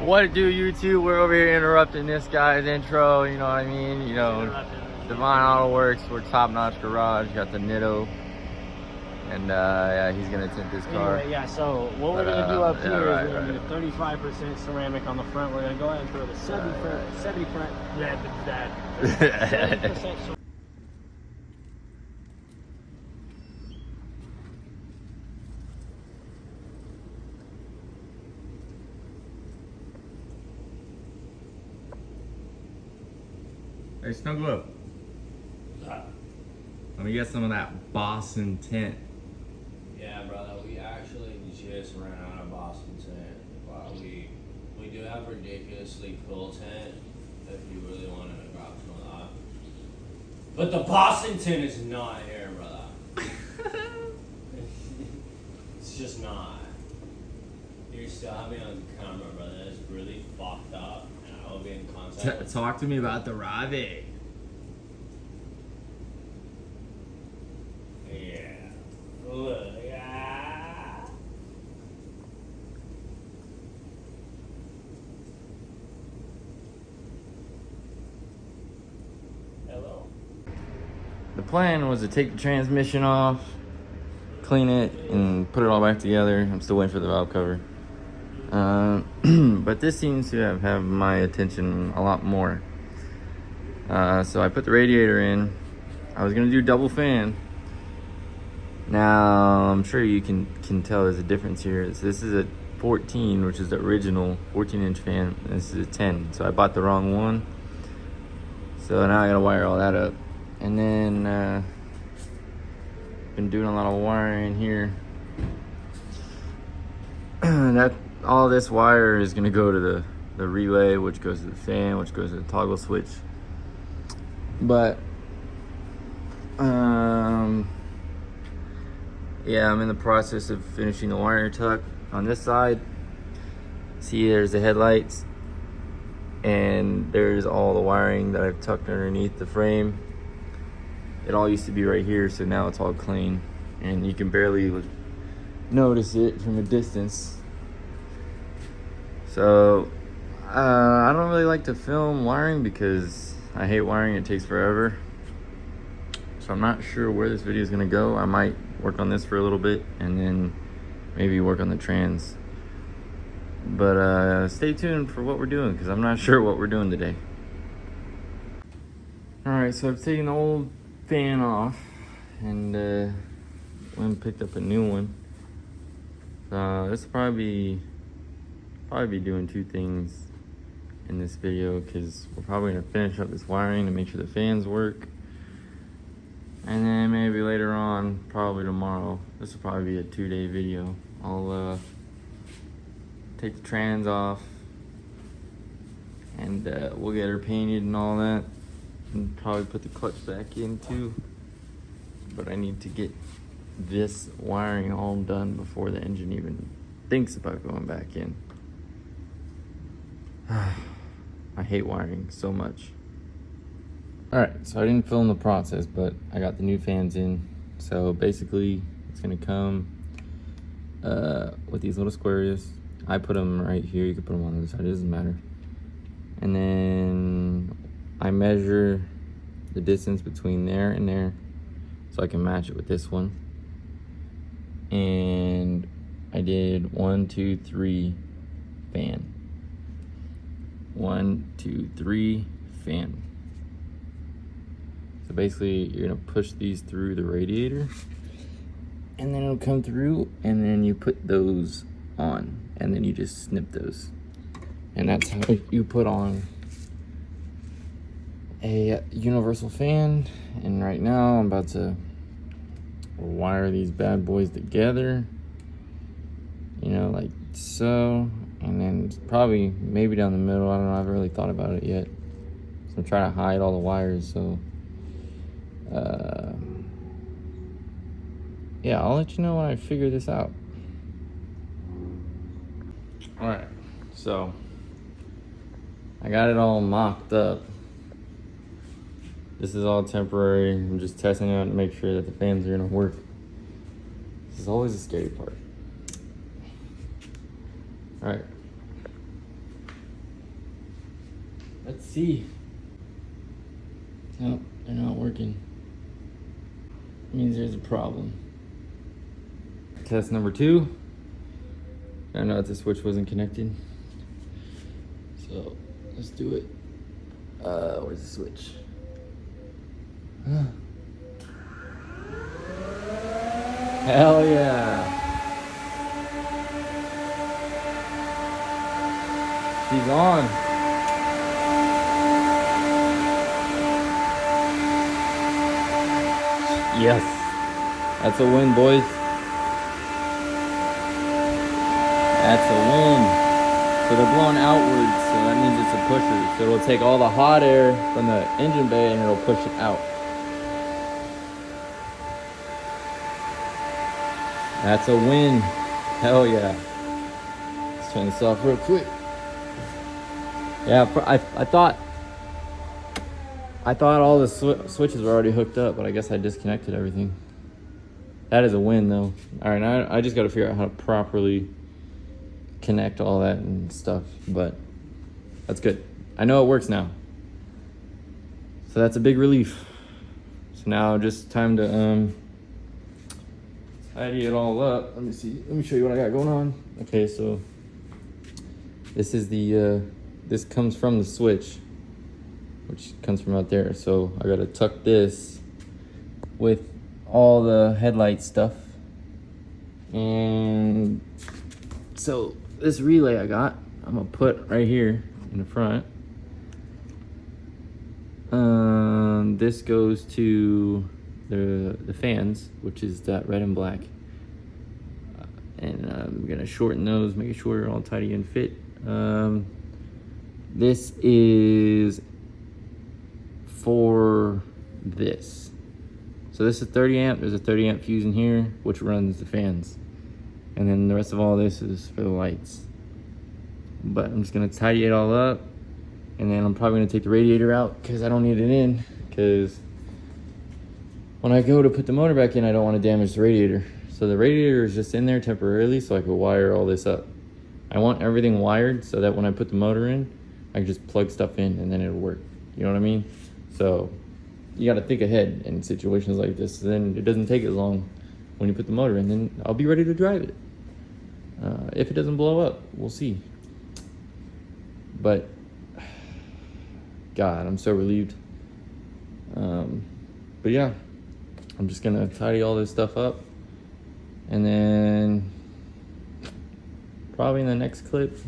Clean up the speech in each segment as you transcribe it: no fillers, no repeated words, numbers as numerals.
What it do, YouTube? We're over here interrupting this guy's intro, you know what I mean? You know, Divine Auto Works, we're Top Notch Garage, got the Nitto, and yeah, he's gonna tint this car. Anyway, yeah, so what we're gonna do up here is we're gonna do 35% ceramic on the front. We're gonna go ahead and throw the 70 front, that 70% ceramic. Hey, snuggle up. Let me get some of that Boston tint. Yeah, brother, we actually just ran out of Boston tint. But we do have ridiculously cool tint if you really wanted to grab some of that. But the Boston tint is not here, brother. It's just not. You still have me on camera, brother. It's really fucked up, and I will be in contact. Talk to me about the Rave. Yeah. Look. Yeah. Hello. The plan was to take the transmission off, clean it, and put it all back together. I'm still waiting for the valve cover. But this seems to have my attention a lot more. So I put the radiator in. I was gonna do double fan. Now I'm sure you can tell there's a difference here. So this is a 14, which is the original 14-inch fan. This is a 10, so I bought the wrong one. So now I gotta wire all that up, and then been doing a lot of wiring here. All this wire is gonna go to the relay, which goes to the fan, which goes to the toggle switch. But yeah, I'm in the process of finishing the wire tuck on this side. See, there's the headlights, and there's all the wiring that I've tucked underneath the frame. It all used to be right here, so now it's all clean, and you can barely notice it from a distance. So I don't really like to film wiring because I hate wiring. It takes forever. So I'm not sure where this video is gonna go. I might work on this for a little bit and then maybe work on the trans. But stay tuned for what we're doing, because I'm not sure what we're doing today. All right, so I've taken the old fan off and went and picked up a new one. This will probably be doing two things in this video, because we're probably gonna finish up this wiring to make sure the fans work, and then maybe later on, probably tomorrow, this will probably be a 2-day video. I'll take the trans off, and we'll get her painted and all that, and probably put the clutch back in too. But I need to get this wiring all done before the engine even thinks about going back in. I hate wiring so much. Alright, so I didn't film the process, but I got the new fans in. So basically, it's gonna come with these little squares. I put them right here. You can put them on the other side, it doesn't matter. And then I measure the distance between there and there, so I can match it with this one. And I did 1, 2, 3 fan. 1, 2, 3 fan. So basically, you're gonna push these through the radiator, and then it'll come through, and then you put those on, and then you just snip those. And that's how you put on a universal fan. And right now, I'm about to wire these bad boys together, you know, like so. And then probably maybe down the middle, I don't know, I haven't really thought about it yet. So I'm trying to hide all the wires, so yeah, I'll let you know when I figure this out. All right, so I got it all mocked up. This is all temporary. I'm just testing it out to make sure that the fans are gonna work. This is always the scary part. All right. Let's see. Nope, they're not working. Means there's a problem. Test number 2. Found out the switch wasn't connected. So let's do it. Where's the switch? Hell yeah. She's on. Yes. That's a win, boys. That's a win. So they're blowing outwards, so that means it's a pusher. So it'll take all the hot air from the engine bay and it'll push it out. That's a win. Hell yeah. Let's turn this off real quick. Yeah, I thought all the switches were already hooked up, but I guess I disconnected everything. That is a win, though. All right, now I just got to figure out how to properly connect all that and stuff, but that's good. I know it works now. So that's a big relief. So now just time to tidy it all up. Let me see. Let me show you what I got going on. Okay, so this is the this comes from the switch, which comes from out there. So I gotta tuck this with all the headlight stuff. And so this relay I'm gonna put right here in the front. This goes to the fans, which is that red and black. And I'm gonna shorten those, make it shorter, all tidy and fit. This is for this. So this is 30 amp. There's a 30 amp fuse in here, which runs the fans. And then the rest of all this is for the lights. But I'm just gonna tidy it all up. And then I'm probably gonna take the radiator out because I don't need it in. Because when I go to put the motor back in, I don't want to damage the radiator. So the radiator is just in there temporarily so I can wire all this up. I want everything wired so that when I put the motor in, I can just plug stuff in and then it'll work. You know what I mean? So you got to think ahead in situations like this. Then it doesn't take as long when you put the motor in. Then I'll be ready to drive it. If it doesn't blow up, we'll see. But God, I'm so relieved. But yeah, I'm just gonna tidy all this stuff up, and then probably in the next clip,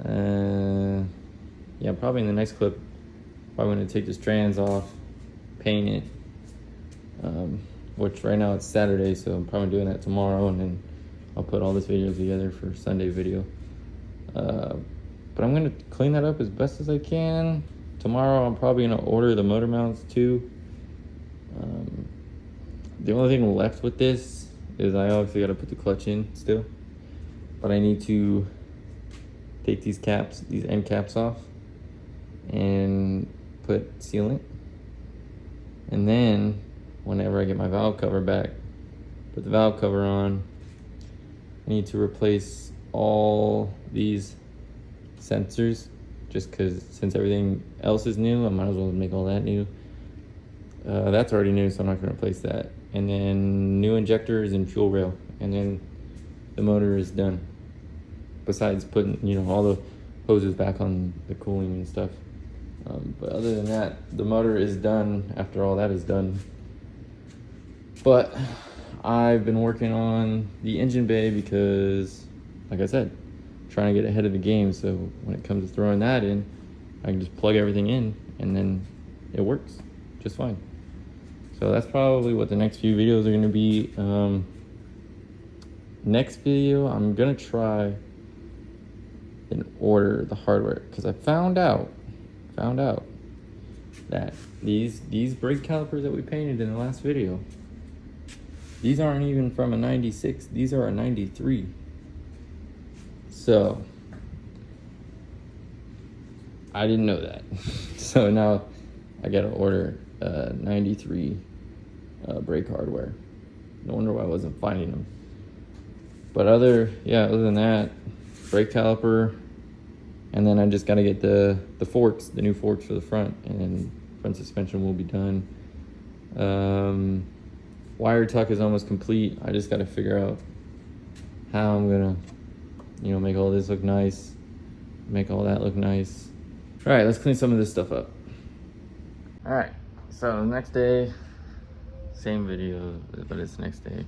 probably in the next clip, probably gonna take this trans off, paint it, which right now it's Saturday, so I'm probably doing that tomorrow, and then I'll put all this video together for Sunday video. But I'm gonna clean that up as best as I can. Tomorrow I'm probably gonna order the motor mounts too. The only thing left with this is I obviously gotta put the clutch in still, but I need to take these caps, these end caps off, and put sealant. And then whenever I get my valve cover back, put the valve cover on. I need to replace all these sensors, just because since everything else is new, I might as well make all that new. That's already new, so I'm not going to replace that. And then new injectors and fuel rail, and then the motor is done. Besides putting, all the hoses back on the cooling and stuff. But other than that, the motor is done after all that is done. But I've been working on the engine bay because, like I said, trying to get ahead of the game, so when it comes to throwing that in, I can just plug everything in and then it works just fine. So that's probably what the next few videos are going to be. Next video, I'm going to try and order the hardware, because I found out that these brake calipers that we painted in the last video, these aren't even from a 96, these are a 93. So I didn't know that. So now I gotta order 93 brake hardware. No wonder why I wasn't finding them. But other than that, brake caliper, And then I just gotta get the forks, the new forks for the front, and front suspension will be done. Wire tuck is almost complete. I just gotta figure out how I'm gonna, you know, make all this look nice, make all that look nice. All right, let's clean some of this stuff up. All right, so the next day, same video, but it's next day.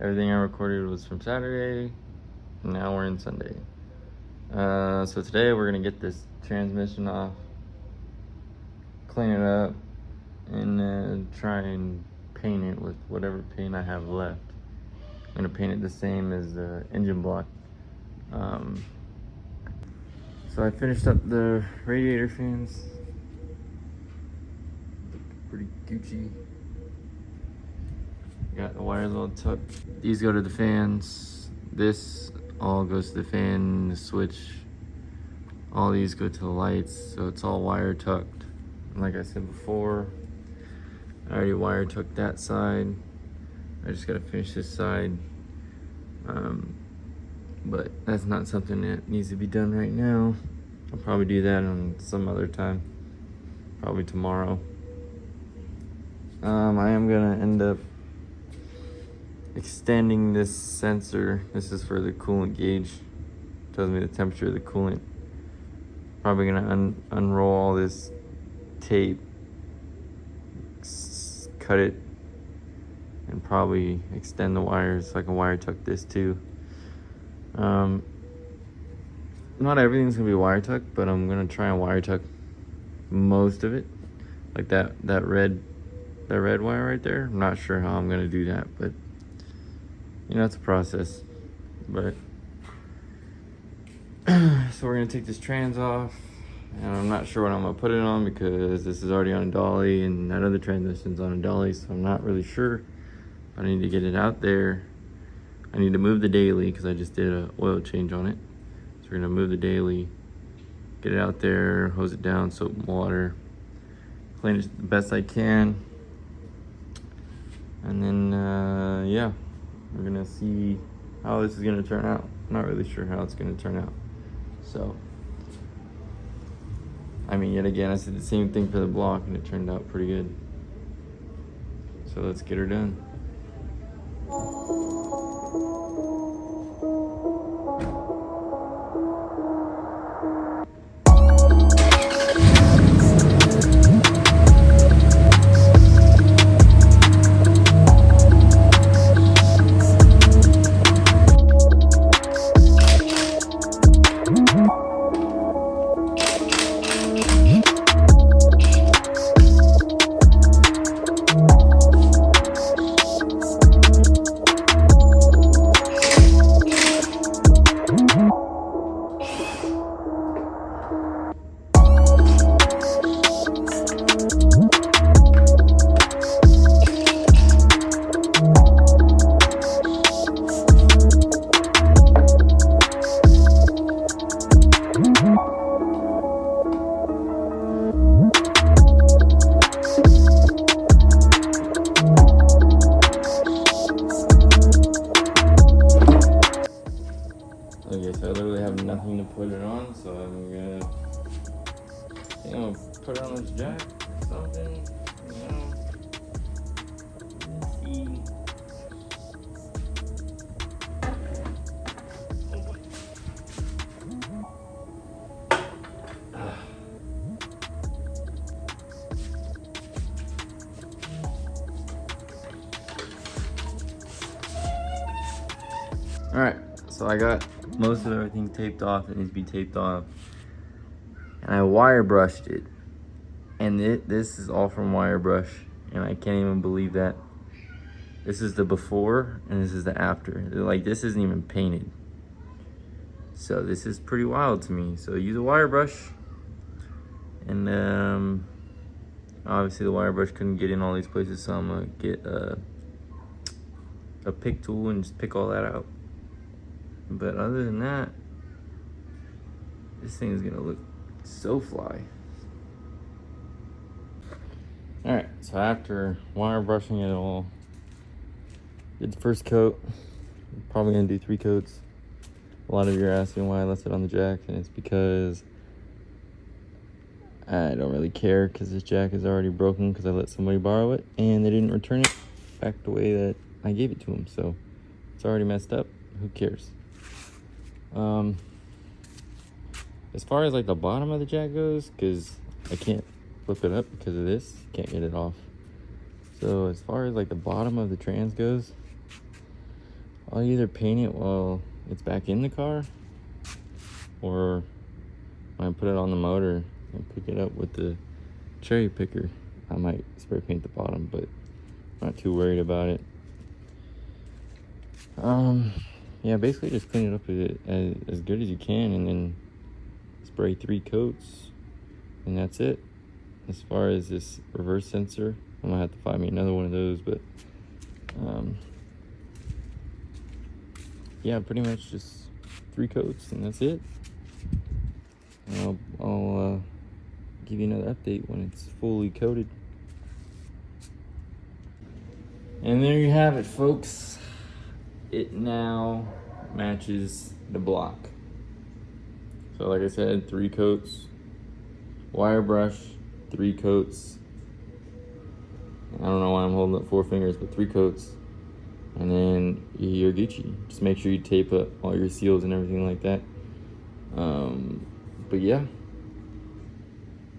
Everything I recorded was from Saturday, and now we're in Sunday. So today we're gonna get this transmission off, clean it up, and then try and paint it with whatever paint I have left. I'm gonna paint it the same as the engine block. So I finished up the radiator fans. Pretty Gucci. Got the wires all tucked. These go to the fans. This all goes to the fan, the switch. All these go to the lights, so it's all wire tucked. And like I said before, I already wire tucked that side. I just gotta finish this side. But that's not something that needs to be done right now. I'll probably do that on some other time, probably tomorrow. I am gonna end up extending this sensor. This is for the coolant gauge. Tells me the temperature of the coolant. Probably gonna unroll all this tape, cut it, and probably extend the wires so I can wire tuck this too. Not everything's gonna be wire tucked, but I'm gonna try and wire tuck most of it. Like that red wire right there. I'm not sure how I'm gonna do that, but you know, it's a process. But so we're gonna take this trans off, and I'm not sure what I'm gonna put it on because this is already on a dolly and that other transmission's on a dolly, so I'm not really sure. I need to get it out there. I need to move the daily because I just did an oil change on it. So we're gonna move the daily, get it out there, hose it down, soap and water, clean it the best I can. And then, yeah, we're gonna see how this is gonna turn out. I'm not really sure how it's gonna turn out. So, I mean, yet again, I said the same thing for the block and it turned out pretty good. So let's get her done. Okay, so I literally have nothing to put it on, so I'm gonna put it on this jack or something, you know. Let's see. All right, so I got most of everything taped off that needs to be taped off, and I wire brushed it, and this is all from wire brush, and I can't even believe that. This is the before and this is the after. Like, this isn't even painted, so this is pretty wild to me. So use a wire brush, and obviously the wire brush couldn't get in all these places, so I'm gonna get a pick tool and just pick all that out. But other than that, this thing is gonna look so fly. All right, so after wire brushing it all, did the first coat. Probably gonna do 3 coats. A lot of you are asking why I left it on the jack, and it's because I don't really care, because this jack is already broken because I let somebody borrow it and they didn't return it back the way that I gave it to them. So it's already messed up. Who cares? As far as like the bottom of the jack goes, because I can't flip it up because of this, can't get it off. So as far as like the bottom of the trans goes, I'll either paint it while it's back in the car, or when I put it on the motor and pick it up with the cherry picker, I might spray paint the bottom, but I'm not too worried about it. Yeah, basically just clean it up as good as you can, and then spray 3 coats, and that's it. As far as this reverse sensor, I'm gonna have to find me another one of those, but yeah, pretty much just 3 coats, and that's it. And I'll give you another update when it's fully coated. And there you have it, folks. It now matches the block. So like I said, 3 coats, wire brush, 3 coats. I don't know why I'm holding up 4 fingers, but 3 coats. And then you're Gucci. Just make sure you tape up all your seals and everything like that. But yeah,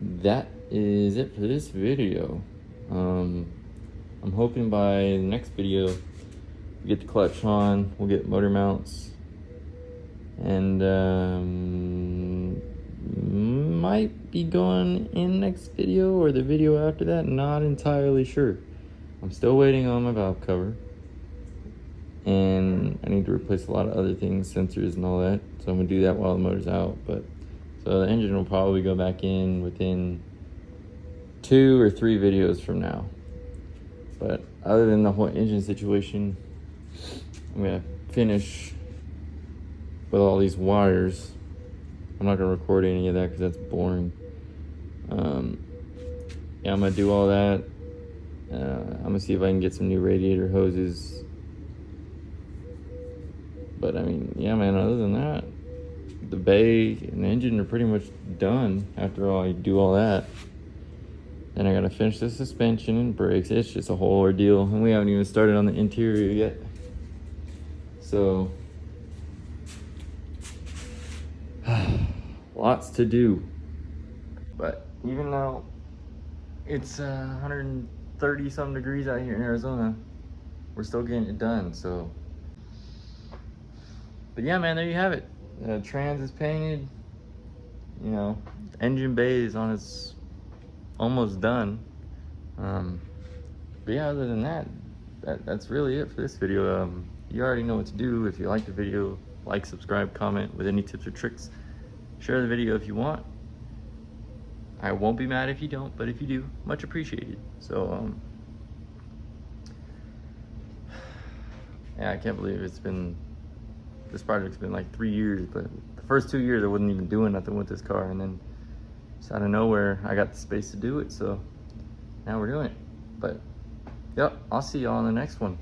that is it for this video. I'm hoping by the next video we get the clutch on, we'll get motor mounts, and might be going in next video or the video after that, not entirely sure. I'm still waiting on my valve cover, and I need to replace a lot of other things, sensors and all that, so I'm gonna do that while the motor's out. But so the engine will probably go back in within 2 or 3 videos from now. But other than the whole engine situation, I'm gonna finish with all these wires. I'm not gonna record any of that because that's boring. Yeah, I'm gonna do all that. I'm gonna see if I can get some new radiator hoses. But I mean, yeah, man, other than that, the bay and the engine are pretty much done after I do all that. Then I gotta finish the suspension and brakes. It's just a whole ordeal, and we haven't even started on the interior yet. So, lots to do. But even though it's 130 some degrees out here in Arizona, we're still getting it done. So, but yeah, man, there you have it. Trans is painted. You know, engine bay is on its almost done. But yeah, other than that, that's really it for this video. You already know what to do. If you like the video, like, subscribe, comment with any tips or tricks. Share the video if you want. I won't be mad if you don't, but if you do, much appreciated. So yeah, I can't believe this project's been like 3 years, but the first 2 years I wasn't even doing nothing with this car, and then just out of nowhere I got the space to do it, so now we're doing it. But yep, I'll see y'all on the next one.